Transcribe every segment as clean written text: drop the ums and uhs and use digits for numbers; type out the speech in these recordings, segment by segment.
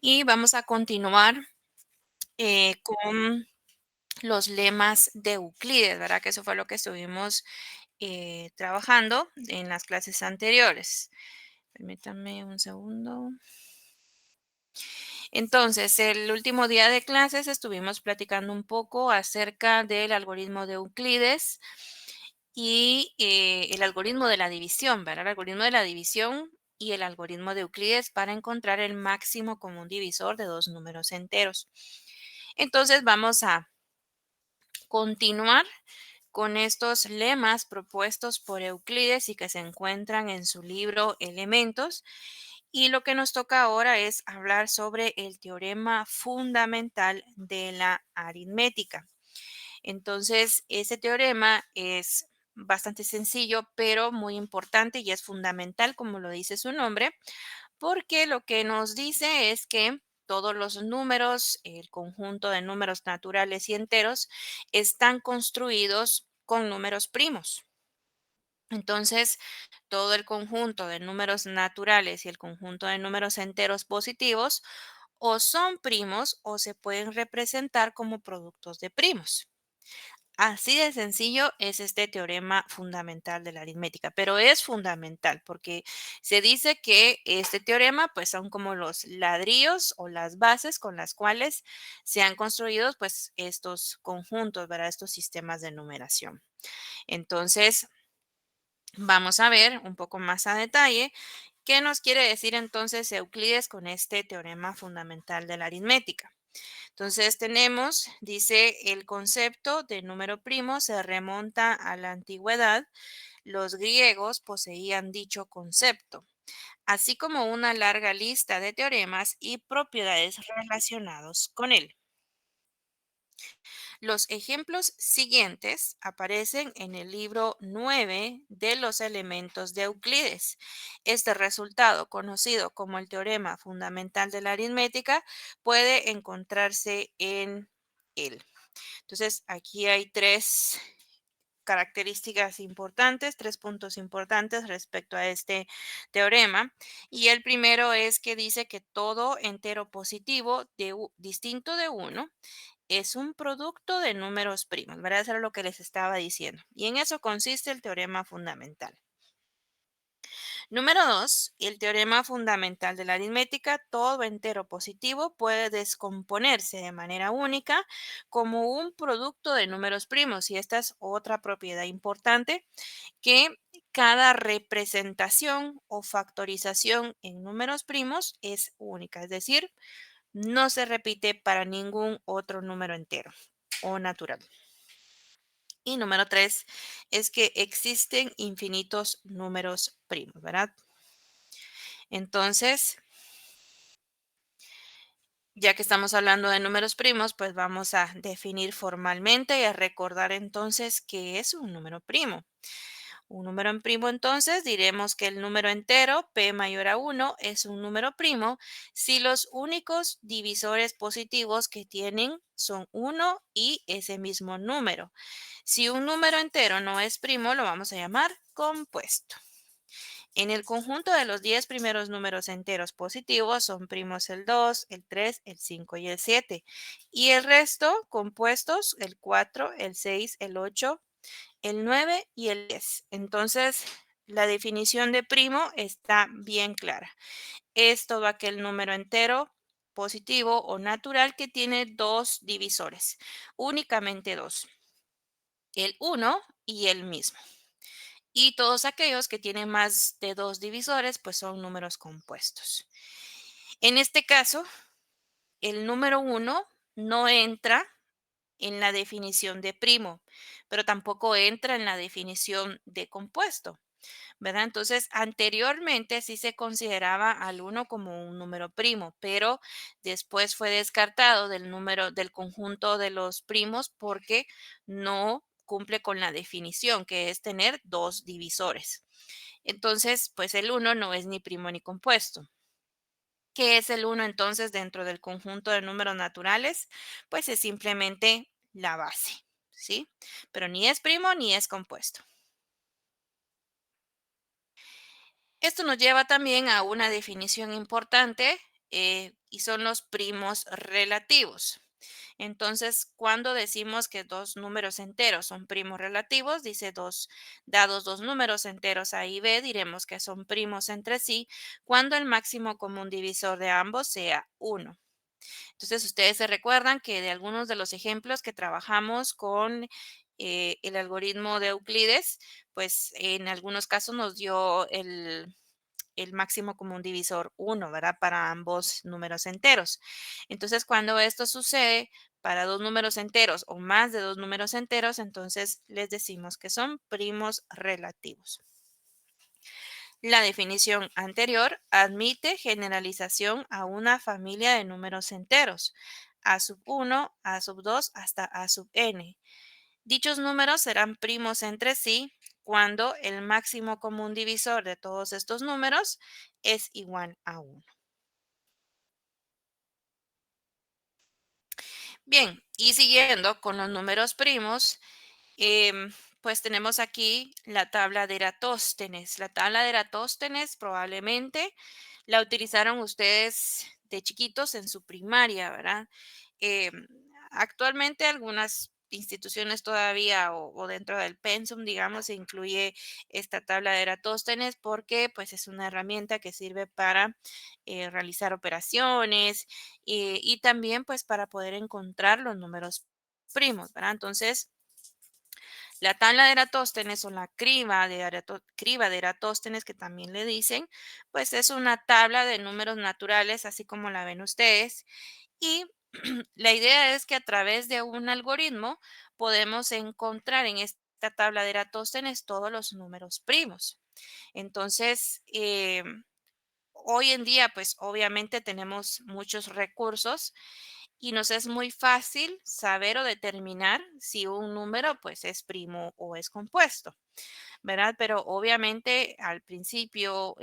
Y vamos a continuar con los lemas de Euclides, ¿verdad? Que eso fue lo que estuvimos trabajando en las clases anteriores. Permítanme un segundo. Entonces, el último día de clases estuvimos platicando un poco acerca del algoritmo de Euclides y el algoritmo de la división, ¿verdad? El algoritmo de la división y el algoritmo de Euclides para encontrar el máximo común divisor de dos números enteros. Entonces, vamos a continuar con estos lemas propuestos por Euclides y que se encuentran en su libro Elementos. Y lo que nos toca ahora es hablar sobre el teorema fundamental de la aritmética. Entonces, ese teorema es bastante sencillo, pero muy importante y es fundamental, como lo dice su nombre, porque lo que nos dice es que todos los números, el conjunto de números naturales y enteros, están construidos con números primos. Entonces, todo el conjunto de números naturales y el conjunto de números enteros positivos o son primos o se pueden representar como productos de primos. Así de sencillo es este teorema fundamental de la aritmética, pero es fundamental porque se dice que este teorema pues son como los ladrillos o las bases con las cuales se han construido pues estos conjuntos, ¿verdad? Estos sistemas de numeración. Entonces, vamos a ver un poco más a detalle qué nos quiere decir entonces Euclides con este teorema fundamental de la aritmética. Entonces tenemos, dice, el concepto de número primo se remonta a la antigüedad. Los griegos poseían dicho concepto, así como una larga lista de teoremas y propiedades relacionados con él. Los ejemplos siguientes aparecen en el libro 9 de los elementos de Euclides. Este resultado, conocido como el teorema fundamental de la aritmética, puede encontrarse en él. Entonces, aquí hay tres características importantes, tres puntos importantes respecto a este teorema. Y el primero es que dice que todo entero positivo distinto de uno es un producto de números primos, ¿verdad? Eso era lo que les estaba diciendo. Y en eso consiste el teorema fundamental. Número 2, el teorema fundamental de la aritmética, todo entero positivo puede descomponerse de manera única como un producto de números primos. Y esta es otra propiedad importante, que cada representación o factorización en números primos es única, es decir, no se repite para ningún otro número entero o natural. Y número 3 es que existen infinitos números primos, ¿verdad? Entonces, ya que estamos hablando de números primos, pues vamos a definir formalmente y a recordar entonces qué es un número primo. Un número en primo, entonces, diremos que el número entero, p mayor a 1, es un número primo si los únicos divisores positivos que tienen son 1 y ese mismo número. Si un número entero no es primo, lo vamos a llamar compuesto. En el conjunto de los 10 primeros números enteros positivos son primos el 2, el 3, el 5 y el 7. Y el resto compuestos, el 4, el 6, el 8, el 9 y el 10. Entonces, la definición de primo está bien clara. Es todo aquel número entero positivo o natural que tiene dos divisores, únicamente dos, el 1 y el mismo. Y todos aquellos que tienen más de dos divisores, pues son números compuestos. En este caso, el número 1 no entra en la definición de primo, pero tampoco entra en la definición de compuesto, ¿verdad? Entonces, anteriormente sí se consideraba al uno como un número primo, pero después fue descartado del número del conjunto de los primos porque no cumple con la definición, que es tener dos divisores. Entonces, pues el uno no es ni primo ni compuesto. ¿Qué es el uno entonces dentro del conjunto de números naturales? Pues es simplemente la base, ¿sí? Pero ni es primo ni es compuesto. Esto nos lleva también a una definición importante y son los primos relativos. Entonces, cuando decimos que dos números enteros son primos relativos, dice dos, dados dos números enteros A y B, diremos que son primos entre sí cuando el máximo común divisor de ambos sea uno. Entonces, ustedes se recuerdan que de algunos de los ejemplos que trabajamos con el algoritmo de Euclides, pues en algunos casos nos dio el máximo común divisor uno, ¿verdad? Para ambos números enteros. Entonces, cuando esto sucede para dos números enteros o más de dos números enteros, entonces les decimos que son primos relativos. La definición anterior admite generalización a una familia de números enteros, a sub 1, a sub 2 hasta a sub n. Dichos números serán primos entre sí cuando el máximo común divisor de todos estos números es igual a uno. Bien, y siguiendo con los números primos, pues tenemos aquí la tabla de Eratóstenes. La tabla de Eratóstenes probablemente la utilizaron ustedes de chiquitos en su primaria, ¿verdad? Em, Actualmente algunas instituciones todavía o dentro del pensum, digamos, se incluye esta tabla de Eratóstenes porque pues es una herramienta que sirve para realizar operaciones y también pues para poder encontrar los números primos, ¿verdad? Entonces, la tabla de Eratóstenes o la criba de Eratóstenes, que también le dicen, pues es una tabla de números naturales, así como la ven ustedes. Y la idea es que a través de un algoritmo podemos encontrar en esta tabla de Eratóstenes todos los números primos. Entonces, hoy en día, pues obviamente tenemos muchos recursos y nos es muy fácil saber o determinar si un número pues es primo o es compuesto, ¿verdad? Pero obviamente al principio,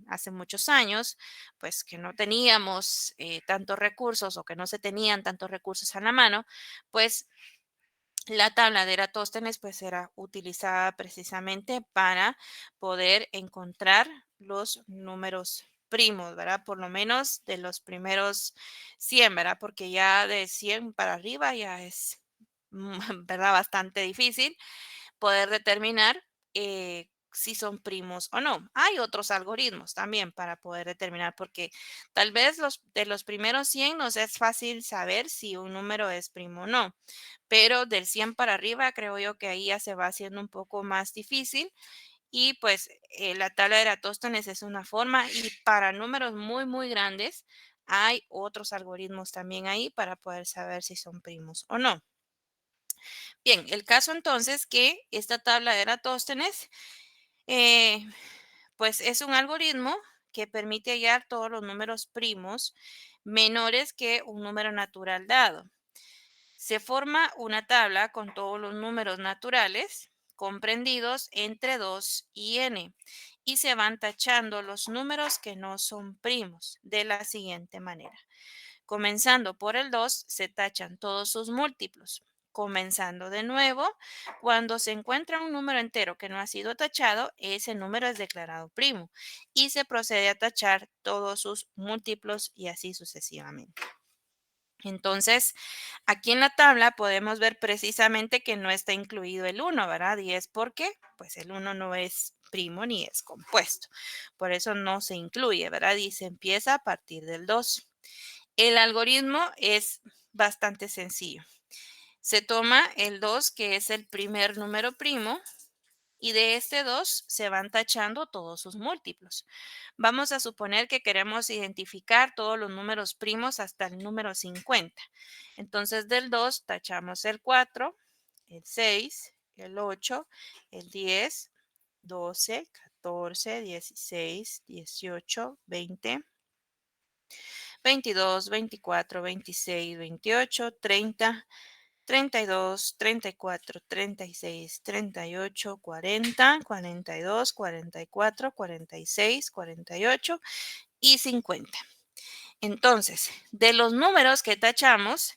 hace muchos años, pues que no teníamos tantos recursos o que no se tenían tantos recursos a la mano, pues la tabla de Eratóstenes pues era utilizada precisamente para poder encontrar los números primos, ¿verdad? Por lo menos de los primeros 100, ¿verdad? Porque ya de 100 para arriba ya es, ¿verdad? Bastante difícil poder determinar si son primos o no. Hay otros algoritmos también para poder determinar, porque tal vez de los primeros 100 nos es fácil saber si un número es primo o no, pero del 100 para arriba creo yo que ahí ya se va haciendo un poco más difícil y pues la tabla de Eratóstenes es una forma y para números muy, muy grandes hay otros algoritmos también ahí para poder saber si son primos o no. Bien, el caso entonces que esta tabla de Eratóstenes, eh, pues es un algoritmo que permite hallar todos los números primos menores que un número natural dado. Se forma una tabla con todos los números naturales comprendidos entre 2 y n y se van tachando los números que no son primos de la siguiente manera. Comenzando por el 2, se tachan todos sus múltiplos. Comenzando de nuevo, cuando se encuentra un número entero que no ha sido tachado, ese número es declarado primo y se procede a tachar todos sus múltiplos y así sucesivamente. Entonces, aquí en la tabla podemos ver precisamente que no está incluido el uno, ¿verdad? ¿Y es porque? Pues el uno no es primo ni es compuesto. Por eso no se incluye, ¿verdad? Y se empieza a partir del 2. El algoritmo es bastante sencillo. Se toma el 2, que es el primer número primo, y de este 2 se van tachando todos sus múltiplos. Vamos a suponer que queremos identificar todos los números primos hasta el número 50. Entonces del 2 tachamos el 4, el 6, el 8, el 10, 12, 14, 16, 18, 20, 22, 24, 26, 28, 30, 32, 34, 36, 38, 40, 42, 44, 46, 48 y 50. Entonces, de los números que tachamos,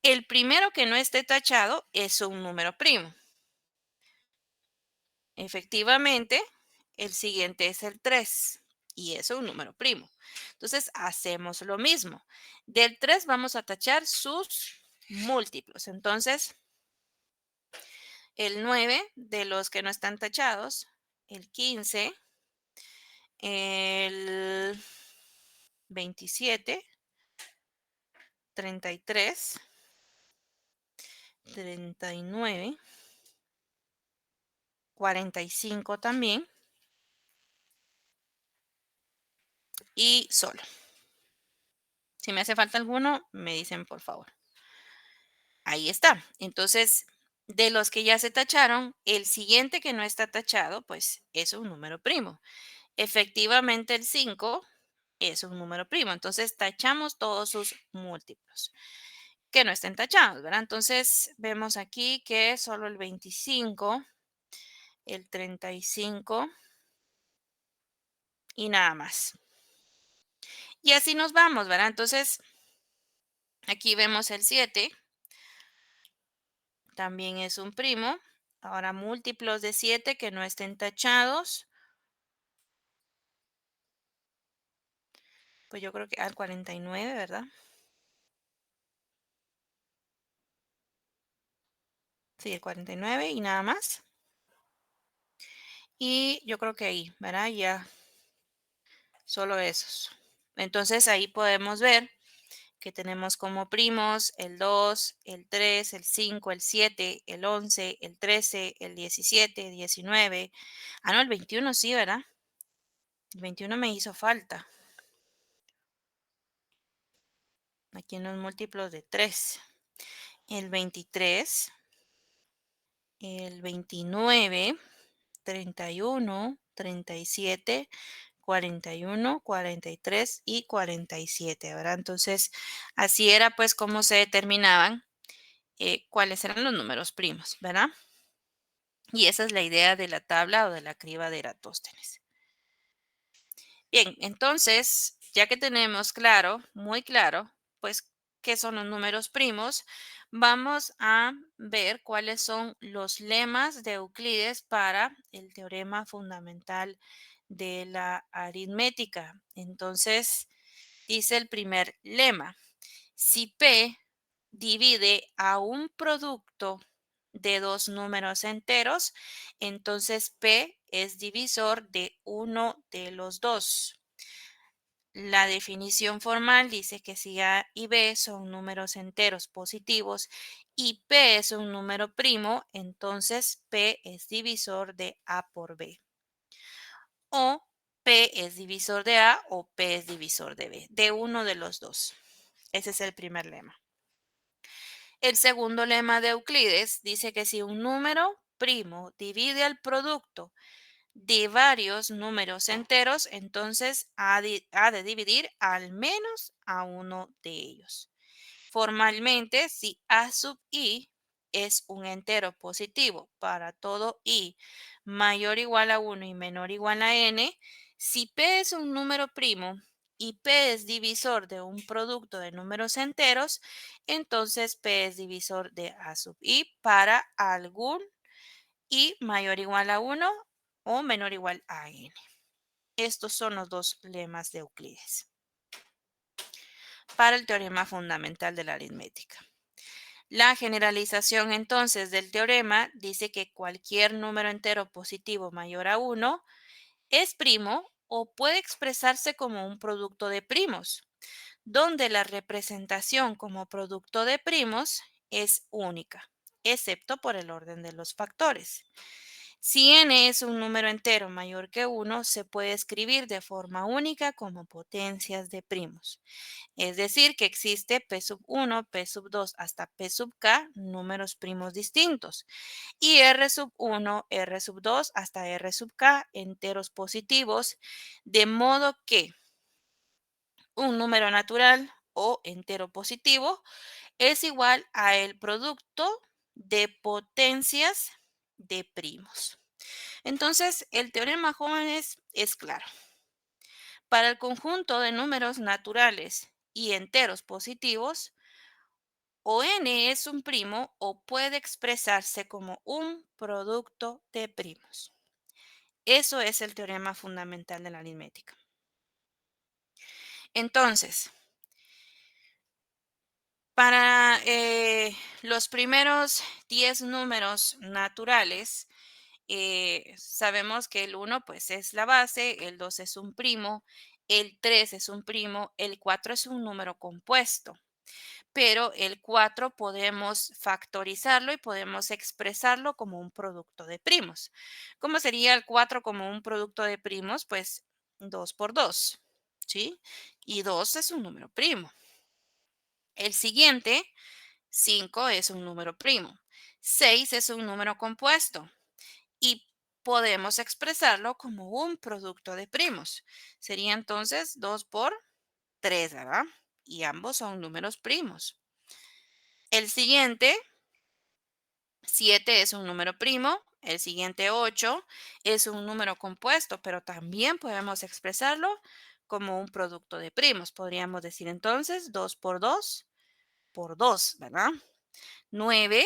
el primero que no esté tachado es un número primo. Efectivamente, el siguiente es el 3. y eso es un número primo. Entonces, hacemos lo mismo. Del 3 vamos a tachar sus múltiplos. Entonces, el 9 de los que no están tachados, el 15, el 27, 33, 39, 45 también y solo. Si me hace falta alguno, me dicen por favor. Ahí está. Entonces, de los que ya se tacharon, el siguiente que no está tachado, pues es un número primo. Efectivamente, el 5 es un número primo. Entonces, tachamos todos sus múltiplos que no estén tachados, ¿verdad? Entonces, vemos aquí que solo el 25, el 35 y nada más. Y así nos vamos, ¿verdad? Entonces, aquí vemos el 7, también es un primo. Ahora, múltiplos de 7 que no estén tachados, pues yo creo que al 49, ¿verdad? Sí, el 49 y nada más. Y yo creo que ahí, ¿verdad? Ya solo esos. Entonces ahí podemos ver que tenemos como primos el 2, el 3, el 5, el 7, el 11, el 13, el 17, 19. Ah, no, el 21 sí, ¿verdad? El 21 me hizo falta. Aquí en los múltiplos de 3. El 23, el 29, 31, 37, 41, 43 y 47, ¿verdad? Entonces, así era pues como se determinaban cuáles eran los números primos, ¿verdad? Y esa es la idea de la tabla o de la criba de Eratóstenes. Bien, entonces, ya que tenemos claro, muy claro, pues qué son los números primos, vamos a ver cuáles son los lemas de Euclides para el teorema fundamental de la aritmética. Entonces, dice el primer lema: si P divide a un producto de dos números enteros, entonces P es divisor de uno de los dos. La definición formal dice que si A y B son números enteros positivos y P es un número primo, entonces P es divisor de A por B. O P es divisor de A o P es divisor de B, de uno de los dos. Ese es el primer lema. El segundo lema de Euclides dice que si un número primo divide al producto de varios números enteros, entonces ha de dividir al menos a uno de ellos. Formalmente, si A sub i es un entero positivo para todo i mayor o igual a 1 y menor o igual a n, si P es un número primo y P es divisor de un producto de números enteros, entonces P es divisor de A sub i para algún i mayor o igual a 1 o menor o igual a n. Estos son los dos lemas de Euclides para el teorema fundamental de la aritmética. La generalización entonces del teorema dice que cualquier número entero positivo mayor a 1 es primo o puede expresarse como un producto de primos, donde la representación como producto de primos es única, excepto por el orden de los factores. Si n es un número entero mayor que 1, se puede escribir de forma única como potencias de primos. Es decir, que existe P sub 1, P sub 2 hasta P sub k números primos distintos y R sub 1, R sub 2 hasta R sub k enteros positivos, de modo que un número natural o entero positivo es igual a el producto de potencias de primos. Entonces, el teorema, jóvenes, es claro. Para el conjunto de números naturales y enteros positivos, o n es un primo o puede expresarse como un producto de primos. Eso es el teorema fundamental de la aritmética. Entonces, para los primeros 10 números naturales, sabemos que el uno pues es la base, el 2 es un primo, el 3 es un primo, el 4 es un número compuesto, pero el 4 podemos factorizarlo y podemos expresarlo como un producto de primos. ¿Cómo sería el 4 como un producto de primos? Pues 2 por 2, ¿sí? Y 2 es un número primo. El siguiente, 5 es un número primo. 6 es un número compuesto y podemos expresarlo como un producto de primos. Sería entonces 2 por 3, ¿verdad? Y ambos son números primos. El siguiente, 7 es un número primo. El siguiente, 8 es un número compuesto, pero también podemos expresarlo como un producto de primos. Podríamos decir entonces 2 por 2, ¿verdad? 9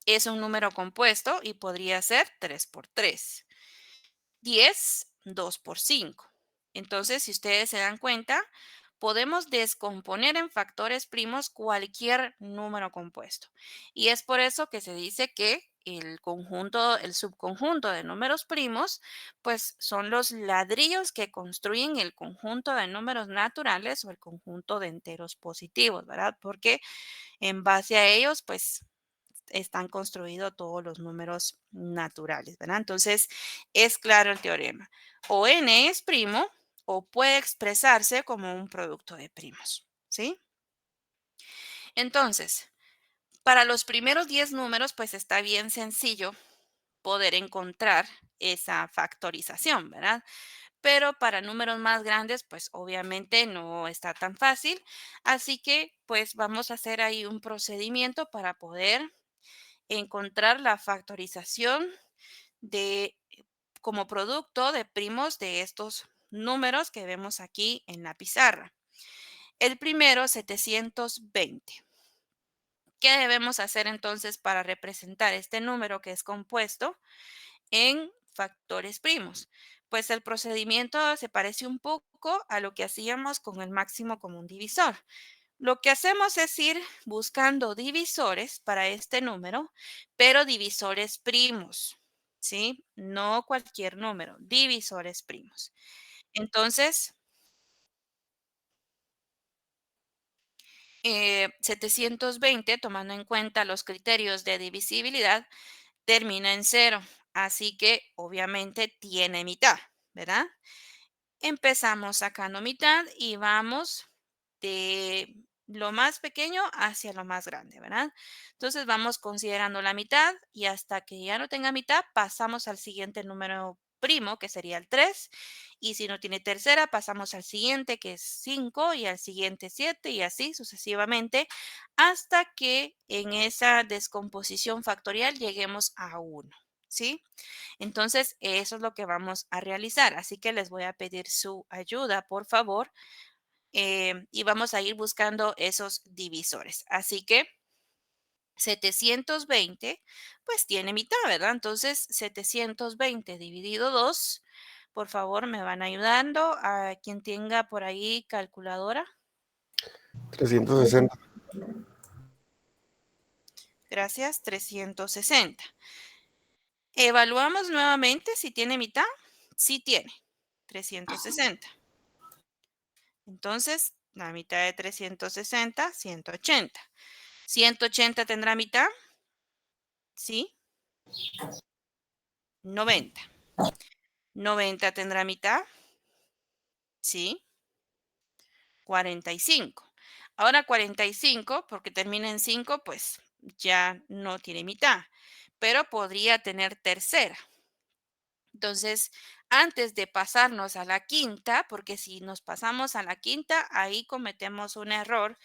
es un número compuesto y podría ser 3 por 3. 10, 2 por 5. Entonces, si ustedes se dan cuenta, podemos descomponer en factores primos cualquier número compuesto. Y es por eso que se dice que el conjunto, el subconjunto de números primos, pues son los ladrillos que construyen el conjunto de números naturales o el conjunto de enteros positivos, ¿verdad? Porque en base a ellos, pues están construidos todos los números naturales, ¿verdad? Entonces, es claro el teorema. O n es primo o puede expresarse como un producto de primos, ¿sí? Entonces, para los primeros 10 números, pues está bien sencillo poder encontrar esa factorización, ¿verdad? Pero para números más grandes, pues obviamente no está tan fácil. Así que, pues vamos a hacer ahí un procedimiento para poder encontrar la factorización de como producto de primos de estos números que vemos aquí en la pizarra. El primero, 720. ¿Qué debemos hacer entonces para representar este número que es compuesto en factores primos? Pues el procedimiento se parece un poco a lo que hacíamos con el máximo común divisor. Lo que hacemos es ir buscando divisores para este número, pero divisores primos, ¿sí? No cualquier número, divisores primos. Entonces, 720, tomando en cuenta los criterios de divisibilidad, termina en cero. Así que obviamente tiene mitad, ¿verdad? Empezamos sacando mitad y vamos de lo más pequeño hacia lo más grande, ¿verdad? Entonces vamos considerando la mitad y hasta que ya no tenga mitad pasamos al siguiente número primo, que sería el 3. Y si no tiene tercera, pasamos al siguiente, que es 5, y al siguiente 7, y así sucesivamente, hasta que en esa descomposición factorial lleguemos a 1, ¿sí? Entonces, eso es lo que vamos a realizar. Así que les voy a pedir su ayuda, por favor, y vamos a ir buscando esos divisores. Así que 720, pues tiene mitad, ¿verdad? Entonces, 720 dividido 2, por favor, me van ayudando. A quien tenga por ahí calculadora. 360. Gracias, 360. Evaluamos nuevamente si tiene mitad. Sí tiene, 360. Entonces, la mitad de 360, 180. ¿180 tendrá mitad? Sí, 90. ¿90 tendrá mitad? Sí, 45. Ahora 45, porque termina en 5, pues ya no tiene mitad, pero podría tener tercera. Entonces, antes de pasarnos a la quinta, porque si nos pasamos a la quinta, ahí cometemos un error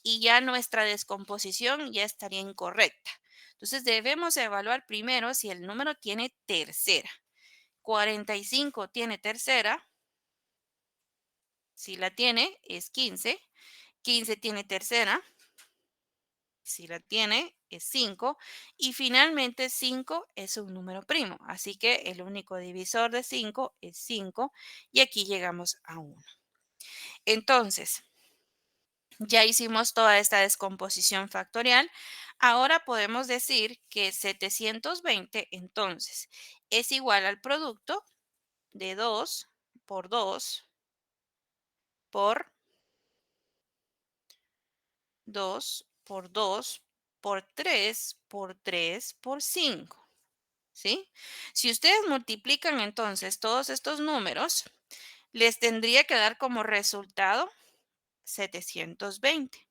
y ya nuestra descomposición ya estaría incorrecta. Entonces, debemos evaluar primero si el número tiene tercera. 45 tiene tercera. Si la tiene, es 15. 15 tiene tercera. Si la tiene, es 5. Y finalmente 5 es un número primo. Así que el único divisor de 5 es 5. Y aquí llegamos a 1. Entonces, ya hicimos toda esta descomposición factorial. Ahora podemos decir que 720 entonces es igual al producto de 2 por 2 por 2 por 2 por 3 por 3 por 5. ¿Sí? Si ustedes multiplican entonces todos estos números, les tendría que dar como resultado 720.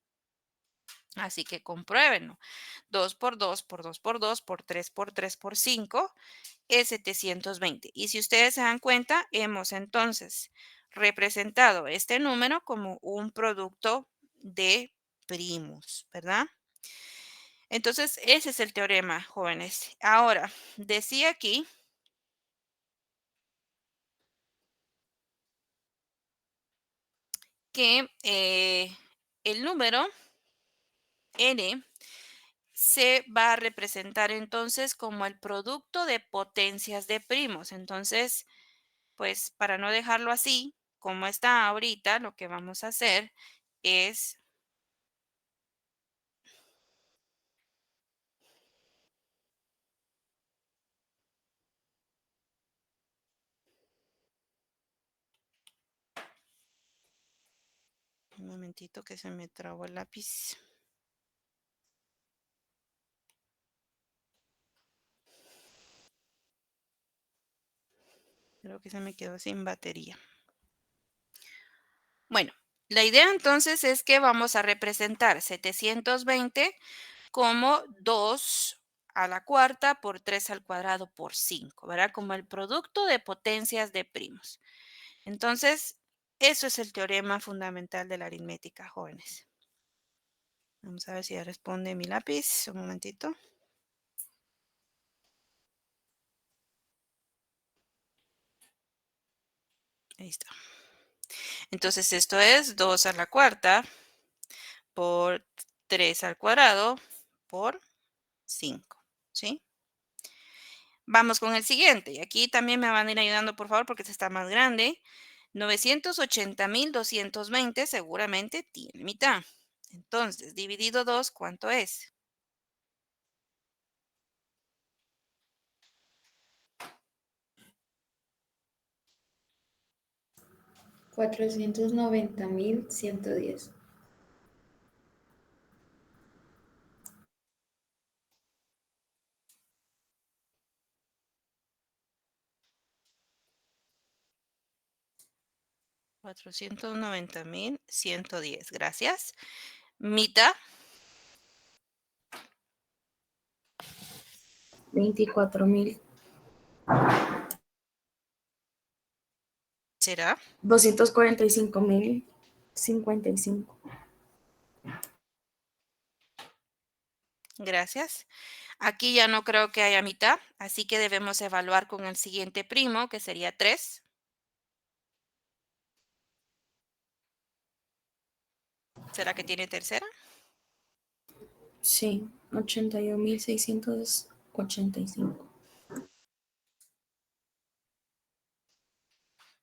Así que compruébenlo. 2 por 2 por 2 por 2 por 3 por 3 por 5 es 720. Y si ustedes se dan cuenta, hemos entonces representado este número como un producto de primos, ¿verdad? Entonces, ese es el teorema, jóvenes. Ahora, decía aquí que el número n se va a representar entonces como el producto de potencias de primos. Entonces, pues para no dejarlo así, como está ahorita, lo que vamos a hacer es, un momentito que se me trabó el lápiz. Creo que se me quedó sin batería. Bueno, la idea entonces es que vamos a representar 720 como 2 a la cuarta por 3 al cuadrado por 5, ¿verdad? Como el producto de potencias de primos. Entonces, eso es el teorema fundamental de la aritmética, jóvenes. Vamos a ver si ya responde mi lápiz. Un momentito. Ahí está. Entonces, esto es 2 a la cuarta por 3 al cuadrado por 5, ¿sí? Vamos con el siguiente. Y aquí también me van a ir ayudando, por favor, porque este está más grande. 980,220 seguramente tiene mitad. Entonces, dividido 2, ¿cuánto es? 490,110. 490,110. Gracias. Mitad 24,000. será. 245,055. Gracias. Aquí ya no creo que haya mitad, así que debemos evaluar con el siguiente primo, que sería 3. ¿Será que tiene tercera? Sí, 81,685.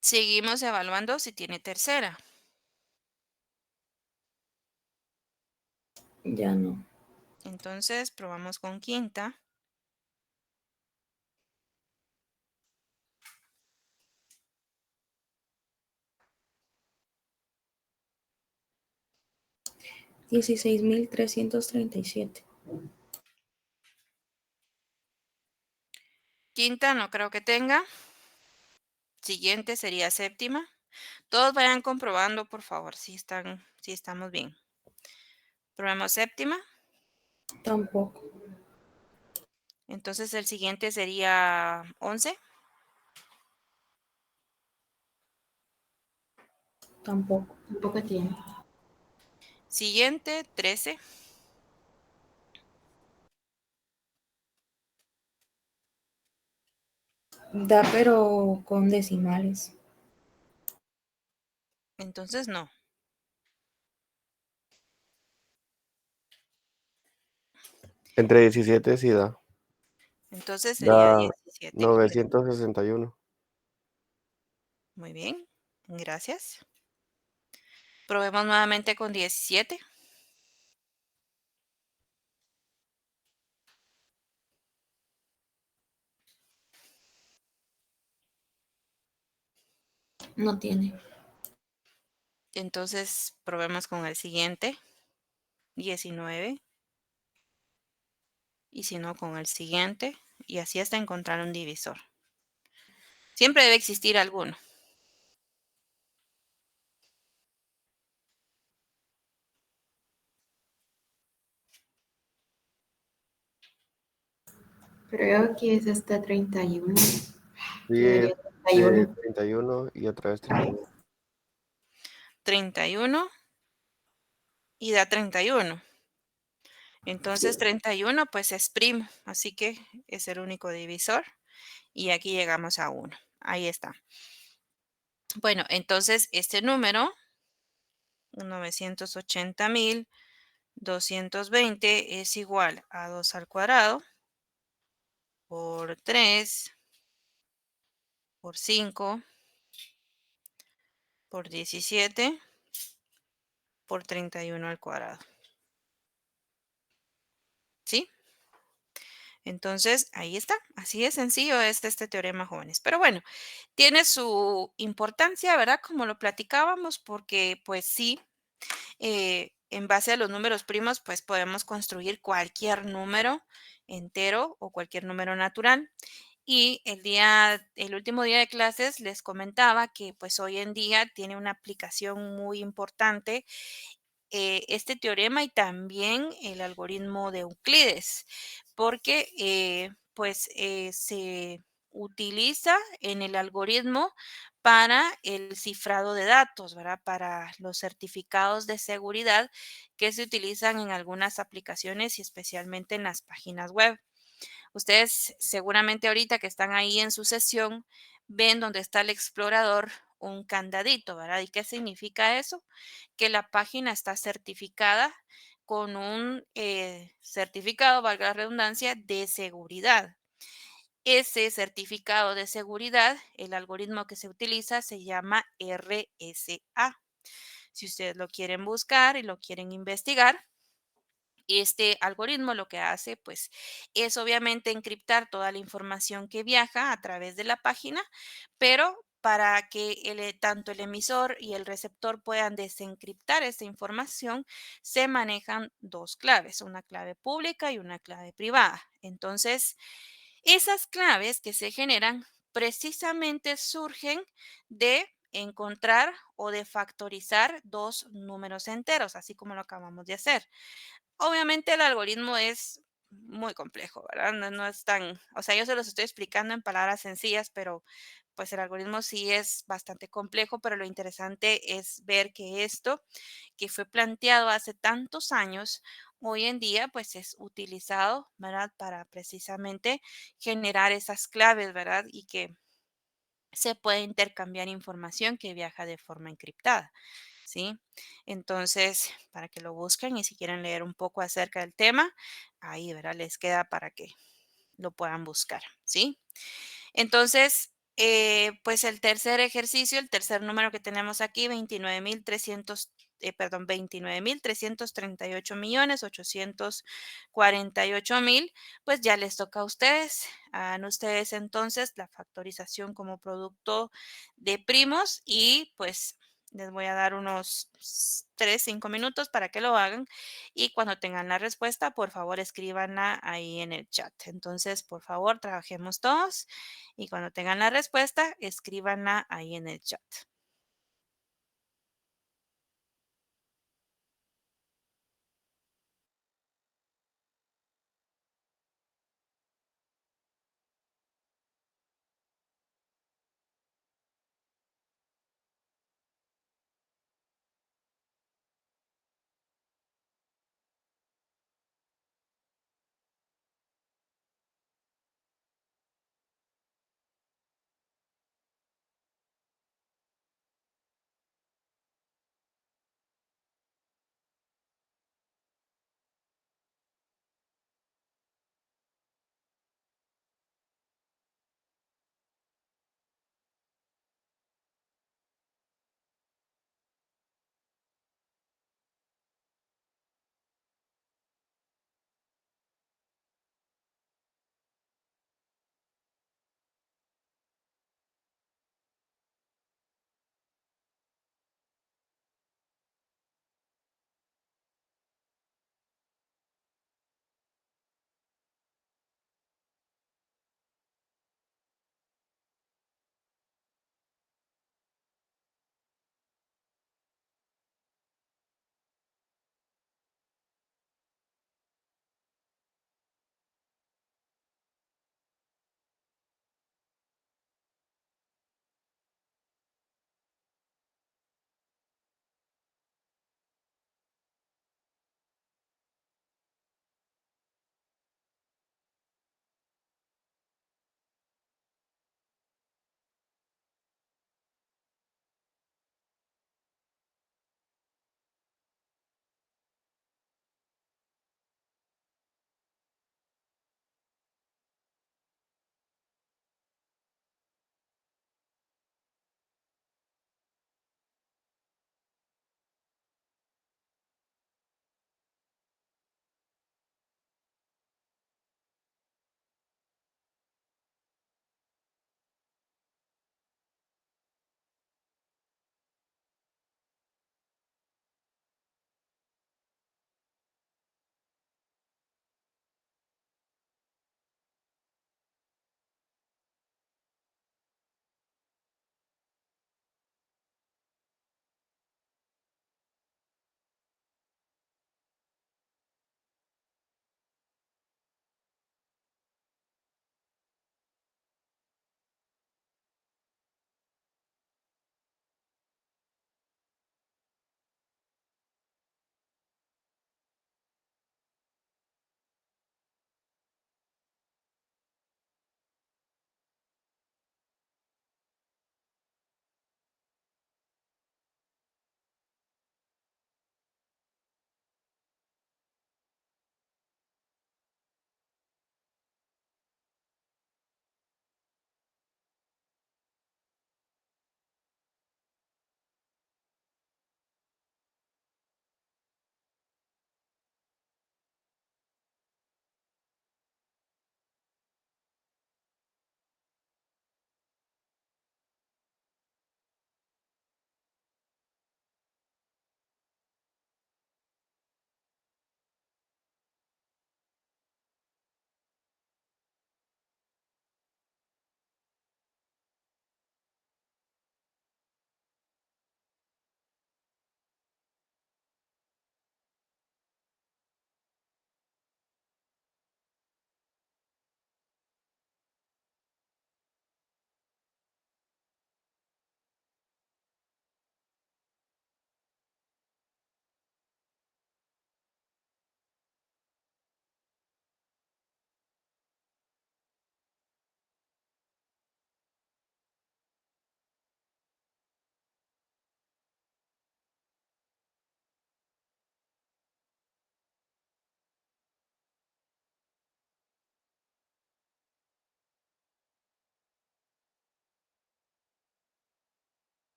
Seguimos evaluando si tiene tercera. Ya no. Entonces, probamos con quinta. $16,337. Quinta no creo que tenga. Siguiente sería séptima. Todos vayan comprobando, por favor, si estamos bien. Probemos séptima. Tampoco. Entonces, el siguiente sería 11. Tampoco. Tampoco tiene. Siguiente, 13. Da, pero con decimales. Entonces, no. Entre 17 sí da. Entonces sería Da 17. 961. Muy bien. Gracias. Probemos nuevamente con 17. No tiene. Entonces, probemos con el siguiente, 19. Y si no, con el siguiente. Y así hasta encontrar un divisor. Siempre debe existir alguno. Creo que es hasta 31. Sí, Yo es diría 31. 31 y otra vez 31. 31 y da 31. Entonces 31 pues es primo, así que es el único divisor. Y aquí llegamos a 1. Ahí está. Bueno, entonces este número, 980.220, es igual a 2 al cuadrado por 3 por 5 por 17 por 31 al cuadrado. ¿Sí? Entonces, ahí está. Así de sencillo es este teorema, jóvenes. Pero bueno, tiene su importancia, ¿verdad? Como lo platicábamos, porque pues sí, en base a los números primos, pues podemos construir cualquier número entero o cualquier número natural. Y el último día de clases les comentaba que pues hoy en día tiene una aplicación muy importante este teorema y también el algoritmo de Euclides, porque se utiliza en el algoritmo para el cifrado de datos, ¿verdad? Para los certificados de seguridad que se utilizan en algunas aplicaciones y especialmente en las páginas web. Ustedes seguramente ahorita que están ahí en su sesión ven donde está el explorador un candadito, ¿verdad? ¿Y qué significa eso? Que la página está certificada con un certificado, valga la redundancia, de seguridad. Ese certificado de seguridad, el algoritmo que se utiliza se llama RSA. Si ustedes lo quieren buscar y lo quieren investigar, este algoritmo lo que hace, pues, es obviamente encriptar toda la información que viaja a través de la página, pero para que tanto el emisor y el receptor puedan desencriptar esa información, se manejan dos claves, una clave pública y una clave privada. Entonces, esas claves que se generan precisamente surgen de encontrar o de factorizar dos números enteros, así como lo acabamos de hacer. Obviamente el algoritmo es muy complejo, ¿verdad? No es tan, o sea, yo se los estoy explicando en palabras sencillas, pero pues el algoritmo sí es bastante complejo, pero lo interesante es ver que esto que fue planteado hace tantos años, hoy en día pues es utilizado, ¿verdad? Para precisamente generar esas claves, ¿verdad? Y que se puede intercambiar información que viaja de forma encriptada. ¿Sí? Entonces, para que lo busquen y si quieren leer un poco acerca del tema, ahí, ¿verdad? Les queda para que lo puedan buscar, ¿sí? Entonces, pues el tercer ejercicio, el tercer número que tenemos aquí, 29.338.848.000, pues ya les toca a ustedes. Hagan ustedes entonces la factorización como producto de primos y pues les voy a dar unos 3, 5 minutos para que lo hagan y cuando tengan la respuesta, por favor, escríbanla ahí en el chat. Entonces, por favor, trabajemos todos y cuando tengan la respuesta, escríbanla ahí en el chat.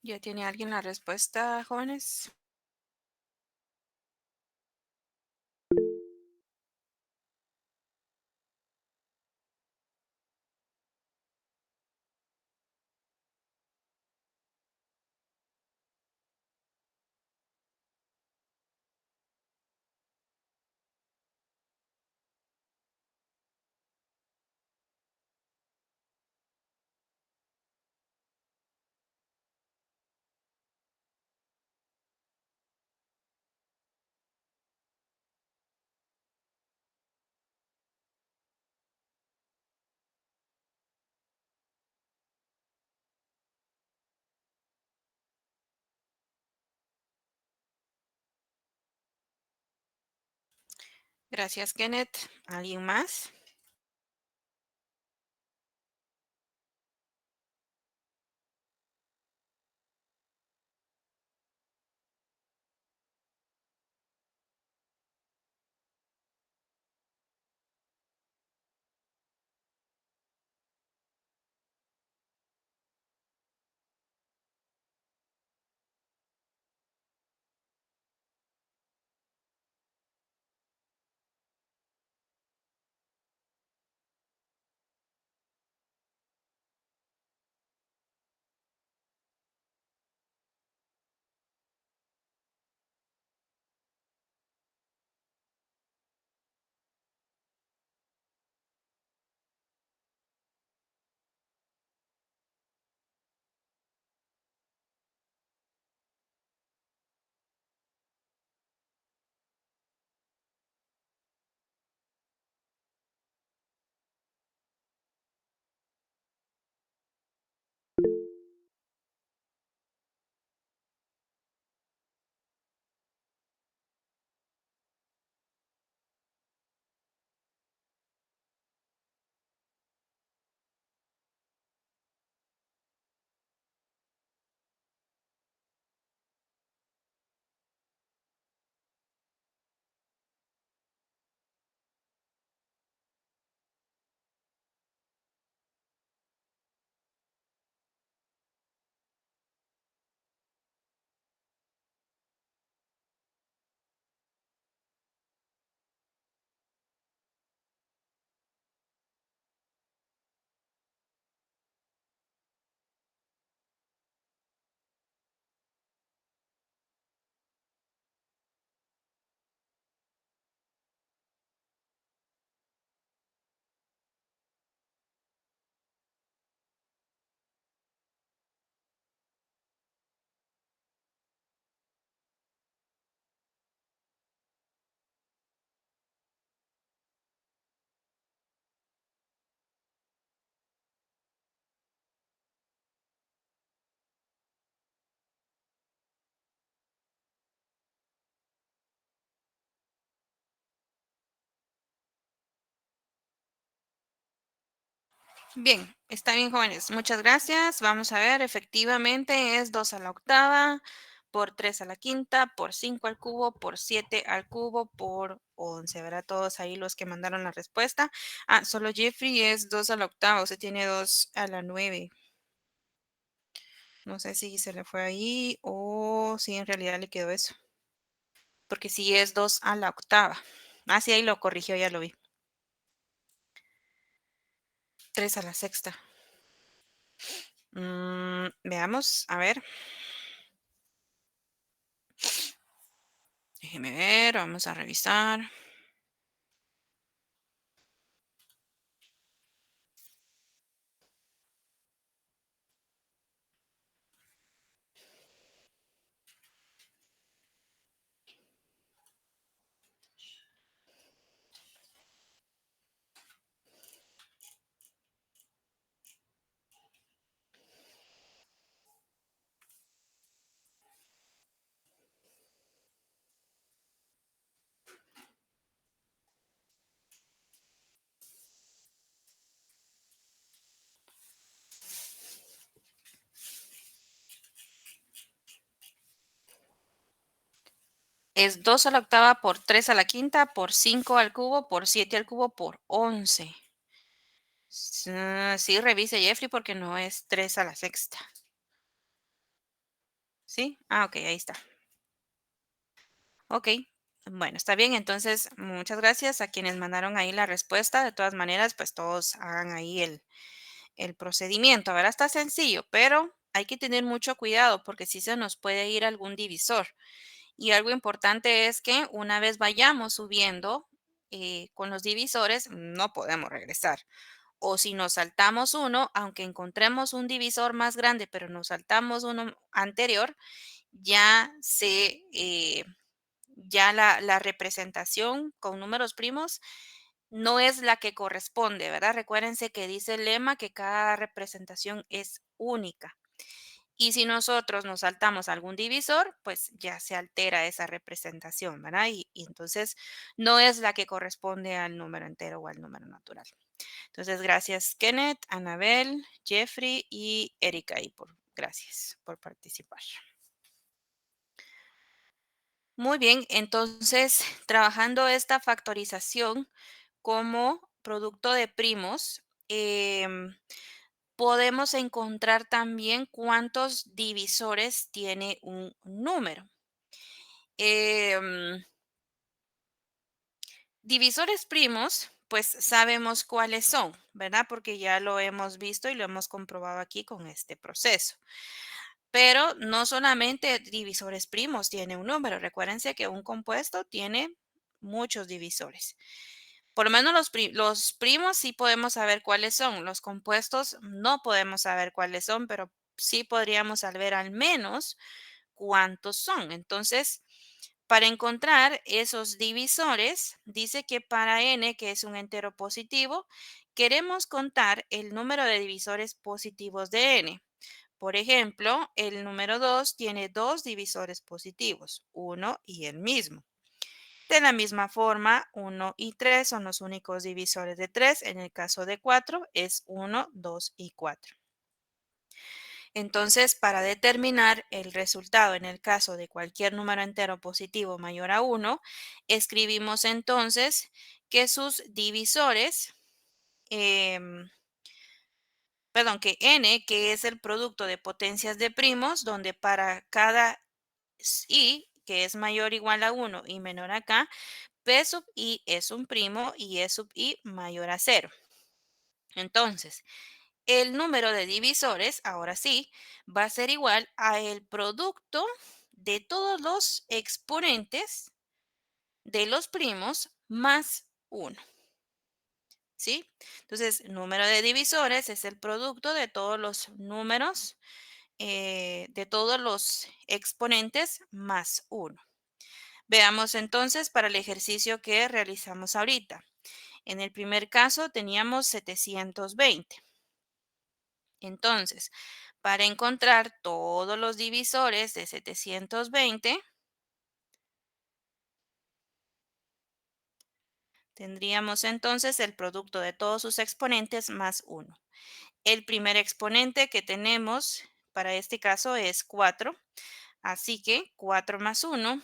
¿Ya tiene alguien la respuesta, jóvenes? Gracias, Kenneth. ¿Alguien más? Bien, está bien, jóvenes. Muchas gracias. Vamos a ver, efectivamente es 2 a la octava, por 3 a la quinta, por 5 al cubo, por 7 al cubo, por 11. ¿Verdad? Todos ahí los que mandaron la respuesta. Ah, solo Jeffrey es 2 a la octava, o sea, tiene 2 a la 9. No sé si se le fue ahí o si en realidad le quedó eso. Porque sí es 2 a la octava. Ah, sí, ahí lo corrigió, ya lo vi. 3 a la sexta. Veamos, a ver. Déjeme ver, vamos a revisar. Es 2 a la octava por 3 a la quinta por 5 al cubo por 7 al cubo por 11. Sí, revise Jeffrey porque no es 3 a la sexta. ¿Sí? Ah, ok, ahí está. Ok, bueno, está bien. Entonces, muchas gracias a quienes mandaron ahí la respuesta. De todas maneras, pues todos hagan ahí el procedimiento. Ahora está sencillo, pero hay que tener mucho cuidado porque si se nos puede ir algún divisor. Y algo importante es que una vez vayamos subiendo con los divisores, no podemos regresar. O si nos saltamos uno, aunque encontremos un divisor más grande, pero nos saltamos uno anterior, ya ya la representación con números primos no es la que corresponde, ¿verdad? Recuérdense que dice el lema que cada representación es única. Y si nosotros nos saltamos algún divisor, pues ya se altera esa representación, ¿verdad? Y entonces no es la que corresponde al número entero o al número natural. Entonces, gracias Kenneth, Anabel, Jeffrey y Erika. Gracias por participar. Muy bien, entonces, trabajando esta factorización como producto de primos, podemos encontrar también cuántos divisores tiene un número. Em, Divisores primos, pues sabemos cuáles son, ¿verdad? Porque ya lo hemos visto y lo hemos comprobado aquí con este proceso. Pero no solamente divisores primos tiene un número. Recuérdense que un compuesto tiene muchos divisores. Por lo menos los primos sí podemos saber cuáles son. Los compuestos no podemos saber cuáles son, pero sí podríamos saber al menos cuántos son. Entonces, para encontrar esos divisores, dice que para n, que es un entero positivo, queremos contar el número de divisores positivos de n. Por ejemplo, el número 2 tiene dos divisores positivos, uno y el mismo. De la misma forma, 1 y 3 son los únicos divisores de 3. En el caso de 4 es 1, 2 y 4. Entonces, para determinar el resultado en el caso de cualquier número entero positivo mayor a 1, escribimos entonces que sus divisores, perdón, que n, que es el producto de potencias de primos, donde para cada i, que es mayor o igual a 1 y menor a k, p sub i es un primo y e sub i mayor a 0. Entonces, el número de divisores, ahora sí, va a ser igual a el producto de todos los exponentes de los primos más 1. ¿Sí? Entonces, número de divisores es el producto de todos los números, de todos los exponentes más 1. Veamos entonces para el ejercicio que realizamos ahorita. En el primer caso teníamos 720. Entonces, para encontrar todos los divisores de 720, tendríamos entonces el producto de todos sus exponentes más 1. El primer exponente que tenemos para este caso es 4, así que 4 más 1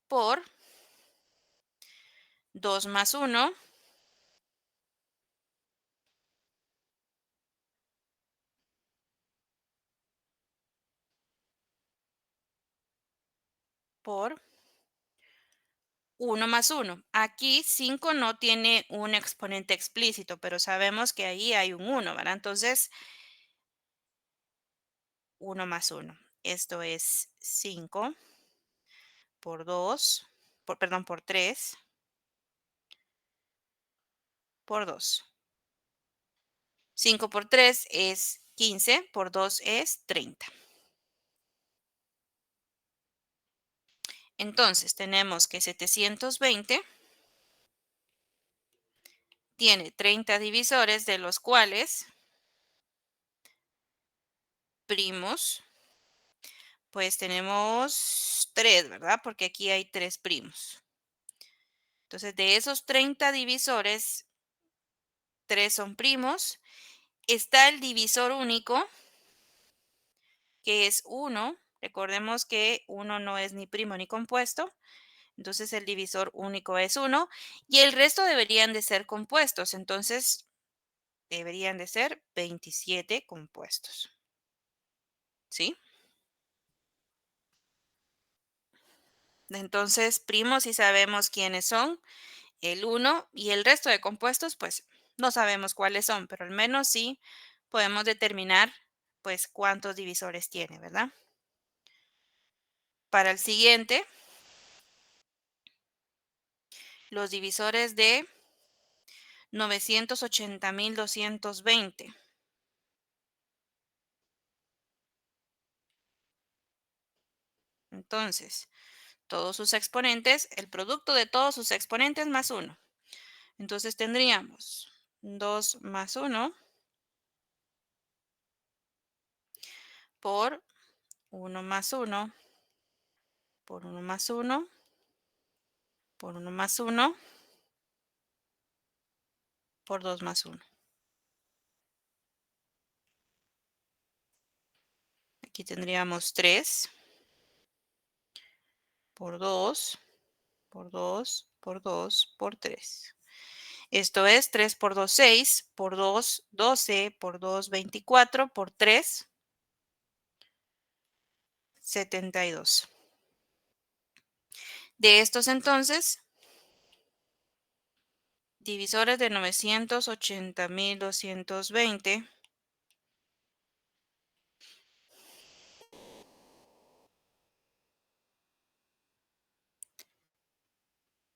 por 2 más 1 por 1 más 1. Aquí 5 no tiene un exponente explícito, pero sabemos que ahí hay un 1, ¿verdad? Entonces, 1 más 1. Esto es 5 por 2, perdón, por 3 por 2. 5 por 3 es 15, por 2 es 30. Entonces, tenemos que 720 tiene 30 divisores, de los cuales primos, pues tenemos 3, ¿verdad? Porque aquí hay 3 primos. Entonces, de esos 30 divisores, 3 son primos. Está el divisor único, que es 1. Recordemos que 1 no es ni primo ni compuesto. Entonces, el divisor único es 1. Y el resto deberían de ser compuestos. Entonces, deberían de ser 27 compuestos. ¿sí? Entonces, primos sí sabemos quiénes son, el uno y el resto de compuestos, pues no sabemos cuáles son, pero al menos sí podemos determinar pues cuántos divisores tiene, ¿verdad? Para el siguiente, los divisores de 980.220. Entonces, todos sus exponentes, el producto de todos sus exponentes más 1. Entonces tendríamos 2 más 1 por 1 más 1 por 1 más 1 por 1 más 1 por 2 más 1. Aquí tendríamos 3 por 2 por 2 por 2 por 3. Esto es 3 por 2, 6, por 2, 12, por 2, 24, por 3, 72. De estos entonces, divisores de 980.220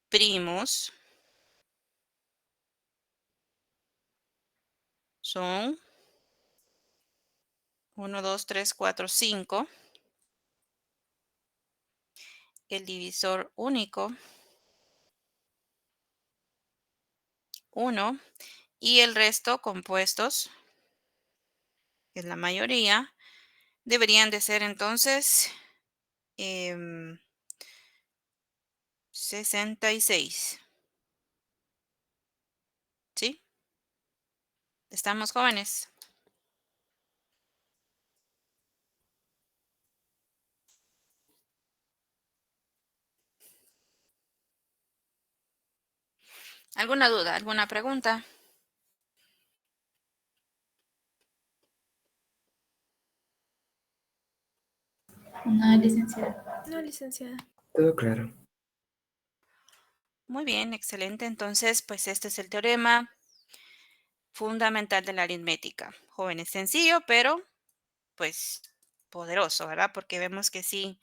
primos son 1, 2, 3, 4, 5. El divisor único, 1. Y el resto compuestos, que es la mayoría, deberían de ser entonces 66. ¿Sí? Estamos jóvenes. ¿Alguna duda? ¿Alguna pregunta? No, licenciada. No, licenciada. Todo claro. Muy bien, excelente. Entonces, pues este es el teorema fundamental de la aritmética. Jóvenes, sencillo, pero pues poderoso, ¿verdad? Porque vemos que sí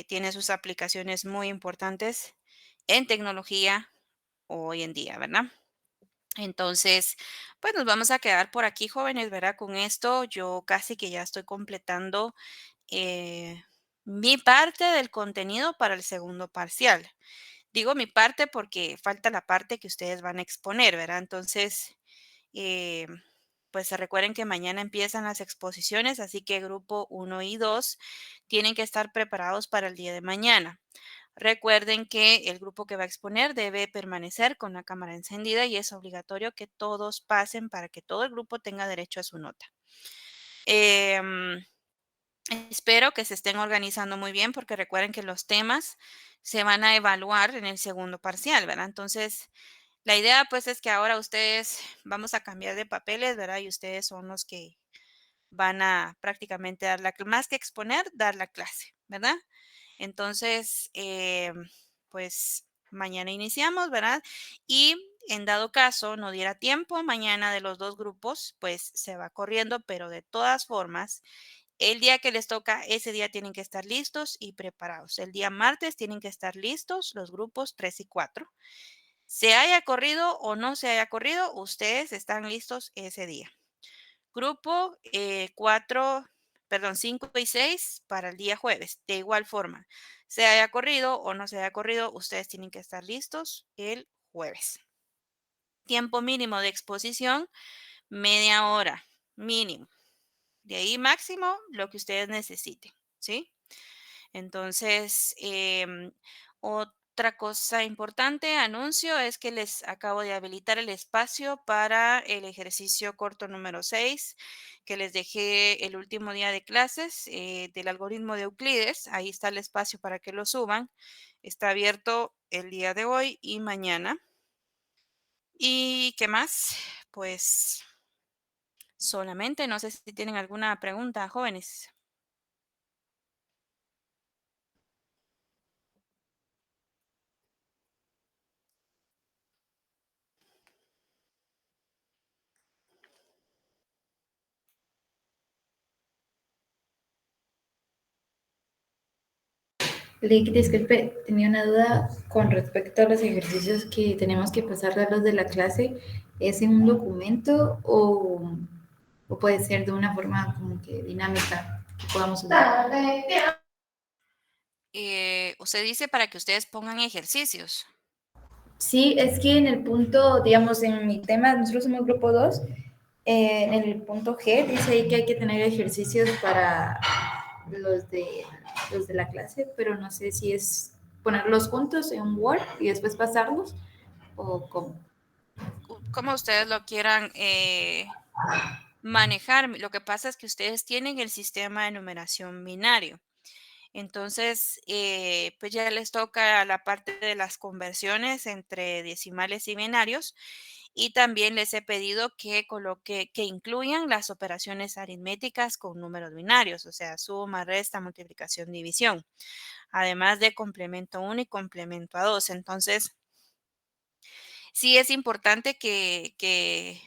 tiene sus aplicaciones muy importantes en tecnología hoy en día, ¿verdad? Entonces, pues nos vamos a quedar por aquí, jóvenes, ¿verdad? Con esto yo casi que ya estoy completando eh, mi parte del contenido para el segundo parcial. Digo mi parte porque falta la parte que ustedes van a exponer, ¿verdad? Entonces, eh, pues se recuerden que mañana empiezan las exposiciones, así que grupo 1 y 2 tienen que estar preparados para el día de mañana. Recuerden que el grupo que va a exponer debe permanecer con la cámara encendida y es obligatorio que todos pasen para que todo el grupo tenga derecho a su nota. Em, Espero que se estén organizando muy bien porque recuerden que los temas se van a evaluar en el segundo parcial, ¿verdad? Entonces, la idea pues es que ahora ustedes vamos a cambiar de papeles, ¿verdad? Y ustedes son los que van a prácticamente dar más que exponer, dar la clase, ¿verdad? Entonces, pues mañana iniciamos, ¿verdad? Y en dado caso no diera tiempo, mañana de los dos grupos, pues se va corriendo, pero de todas formas, el día que les toca, ese día tienen que estar listos y preparados. El día martes tienen que estar listos los grupos 3 y 4. Se haya corrido o no se haya corrido, ustedes están listos ese día. Grupo 4, perdón, 5 y 6 para el día jueves. De igual forma, se haya corrido o no se haya corrido, ustedes tienen que estar listos el jueves. Tiempo mínimo de exposición, media hora mínimo. De ahí máximo lo que ustedes necesiten, ¿sí? Entonces, otra cosa importante, anuncio, es que les acabo de habilitar el espacio para el ejercicio corto número 6, que les dejé el último día de clases del algoritmo de Euclides. Ahí está el espacio para que lo suban. Está abierto el día de hoy y mañana. ¿Y qué más? Pues solamente, no sé si tienen alguna pregunta, jóvenes. Lick, disculpe, tenía una duda con respecto a los ejercicios que tenemos que pasar a los de la clase. ¿Es en un documento o puede ser de una forma como que dinámica que podamos usar? Usted dice para que ustedes pongan ejercicios. Sí, es que en el punto, digamos, en mi tema, nosotros somos grupo 2. En el punto G dice ahí que hay que tener ejercicios para los de, los de la clase, pero no sé si es ponerlos juntos en un Word y después pasarlos o cómo. Como ustedes lo quieran manejar. Lo que pasa es que ustedes tienen el sistema de numeración binario. Entonces, pues ya les toca la parte de las conversiones entre decimales y binarios. Y también les he pedido que incluyan las operaciones aritméticas con números binarios, o sea, suma, resta, multiplicación, división, además de complemento 1 y complemento a 2. Entonces, sí es importante que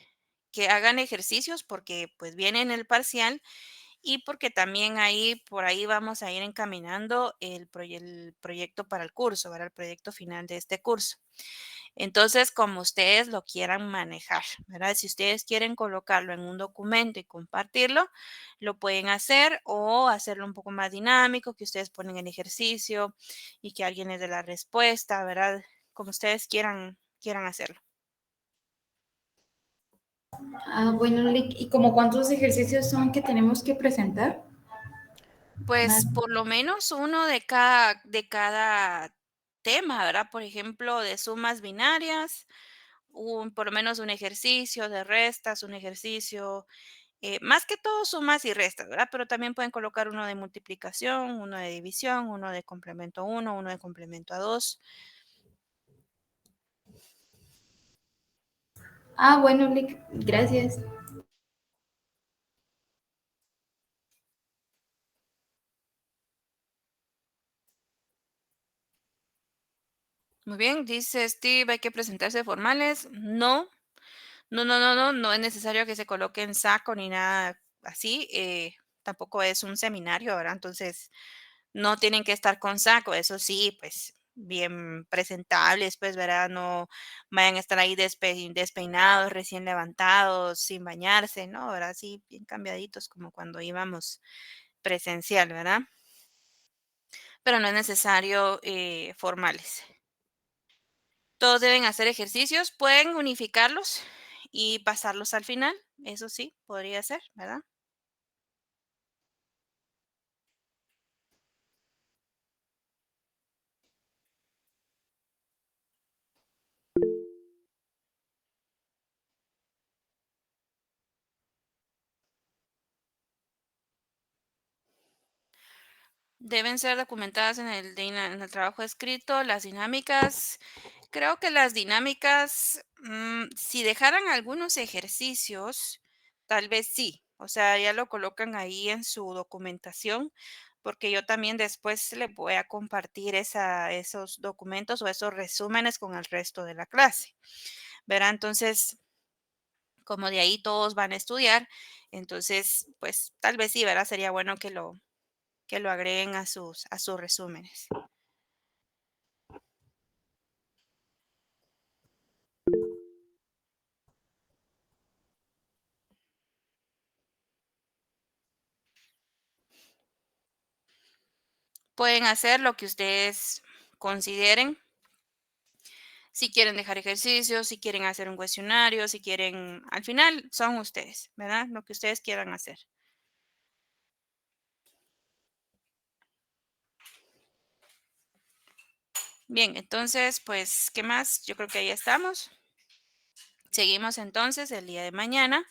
hagan ejercicios porque pues viene en el parcial y porque también ahí, por ahí vamos a ir encaminando el proyecto para el curso, para el proyecto final de este curso. Entonces, como ustedes lo quieran manejar, ¿verdad? Si ustedes quieren colocarlo en un documento y compartirlo, lo pueden hacer o hacerlo un poco más dinámico, que ustedes ponen el ejercicio y que alguien les dé la respuesta, ¿verdad? Como ustedes quieran hacerlo. Ah, bueno, Lick, ¿y como cuántos ejercicios son que tenemos que presentar? Pues, Nada. por lo menos uno de cada tema, ¿verdad? Por ejemplo, de sumas binarias, por lo menos un ejercicio de restas, un ejercicio, más que todo sumas y restas, ¿verdad? Pero también pueden colocar uno de multiplicación, uno de división, uno de complemento uno de complemento a 2. Ah, bueno, Lick, gracias. Muy bien, dice Steve, ¿hay que presentarse formales? No, no es necesario que se coloque en saco ni nada así, tampoco es un seminario, ¿verdad? Entonces, no tienen que estar con saco, eso sí, pues bien presentables, pues, ¿verdad? No vayan a estar ahí despeinados, recién levantados, sin bañarse, ¿no? ¿Verdad? Sí, bien cambiaditos como cuando íbamos presencial, ¿verdad? Pero no es necesario formales. Todos deben hacer ejercicios, pueden unificarlos y pasarlos al final, eso sí, podría ser, ¿verdad? Deben ser documentadas en el trabajo escrito, las dinámicas. Creo que las dinámicas, si dejaran algunos ejercicios, tal vez sí. O sea, ya lo colocan ahí en su documentación, porque yo también después le voy a compartir esos documentos o esos resúmenes con el resto de la clase. Verá, entonces, como de ahí todos van a estudiar, entonces, pues tal vez sí, ¿verdad? Sería bueno que lo agreguen a sus resúmenes. Pueden hacer lo que ustedes consideren. Si quieren dejar ejercicios, si quieren hacer un cuestionario, si quieren, al final son ustedes, ¿verdad? Lo que ustedes quieran hacer. Bien, entonces, pues, ¿qué más? Yo creo que ahí estamos. Seguimos entonces el día de mañana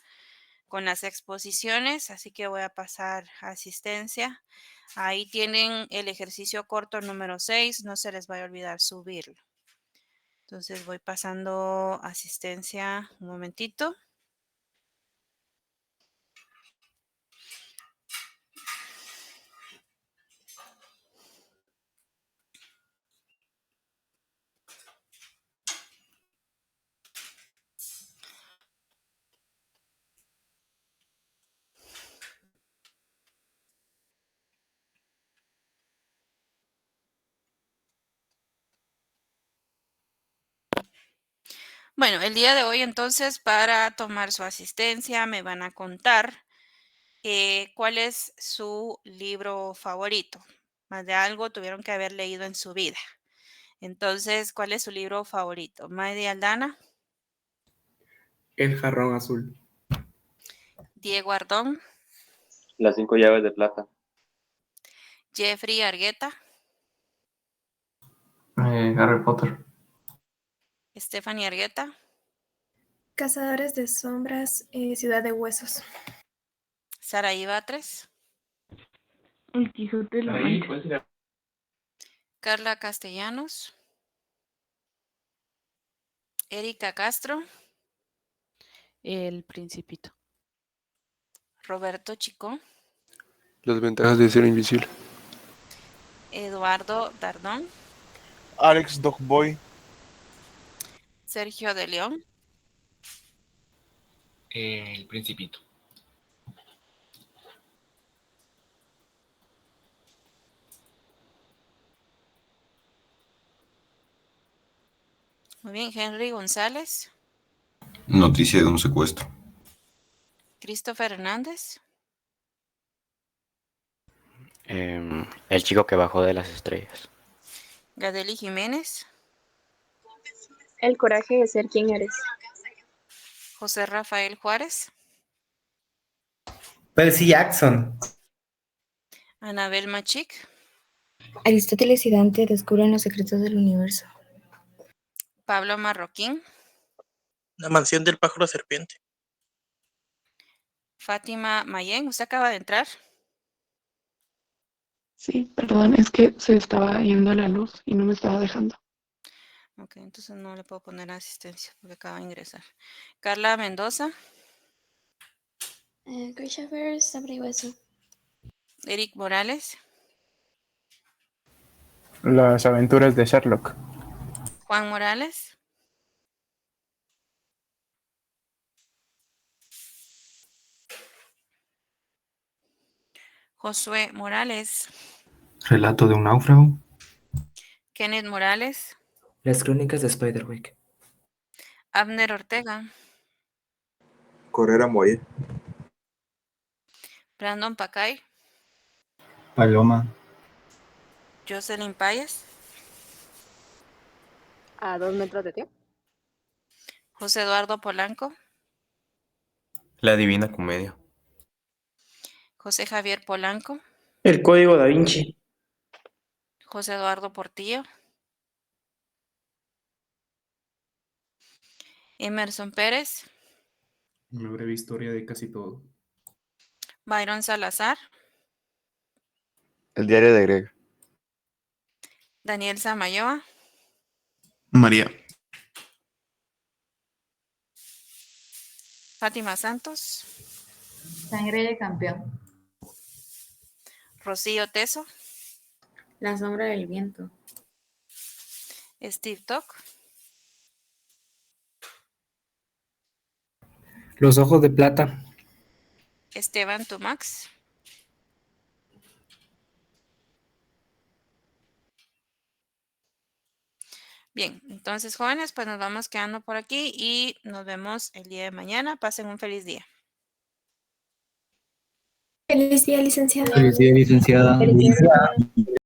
con las exposiciones, así que voy a pasar a asistencia. Ahí tienen el ejercicio corto número 6, no se les vaya a olvidar subirlo. Entonces voy pasando asistencia un momentito. Bueno, el día de hoy entonces para tomar su asistencia me van a contar cuál es su libro favorito. Más de algo tuvieron que haber leído en su vida. Entonces, ¿cuál es su libro favorito? Maidi Aldana, El jarrón azul. Diego Ardón, Las 5 llaves de plata. Jeffrey Argueta, Harry Potter. Stephanie Argueta, Cazadores de sombras, Ciudad de Huesos. Saraí Batres, El Quijote de la Mancha. Carla Castellanos, Erika Castro, El Principito. Roberto Chico, Las ventajas de ser invisible. Eduardo Dardón, Alex Dogboy. Sergio de León, El Principito. muy bien, Henry González, Noticia de un secuestro. Christopher Hernández, El chico que bajó de las estrellas. Gadeli Jiménez, El coraje de ser quien eres. José Rafael Juárez, Percy Jackson. Anabel Machic, Aristóteles y Dante descubren los secretos del universo. Pablo Marroquín, La mansión del pájaro serpiente. Fátima Mayen, ¿usted acaba de entrar? Sí, perdón, es que se estaba yendo la luz y no me estaba dejando. Ok, entonces no le puedo poner asistencia porque acaba de ingresar. Carla Mendoza, Christopher Sabrihueso. Eric Morales, Las aventuras de Sherlock. Juan Morales, Josué Morales, Relato de un náufrago. Kenneth Morales, Las crónicas de Spiderwick. Abner Ortega, Correr a morir. Brandon Pacay, Paloma. Jocelyn Páez, A 2 metros de ti. José Eduardo Polanco, La Divina Comedia. José Javier Polanco, El código da Vinci. José Eduardo Portillo, Emerson Pérez, Una breve historia de casi todo. Byron Salazar, El diario de Greg. Daniel Samayoa, María. Fátima Santos, Sangre de campeón. Rocío Teso, La sombra del viento. Steve Toc, Los ojos de plata. Esteban Tumax, bien, entonces jóvenes, pues nos vamos quedando por aquí y nos vemos el día de mañana. Pasen un feliz día. Feliz día, licenciada. Feliz día, licenciada. Feliz día.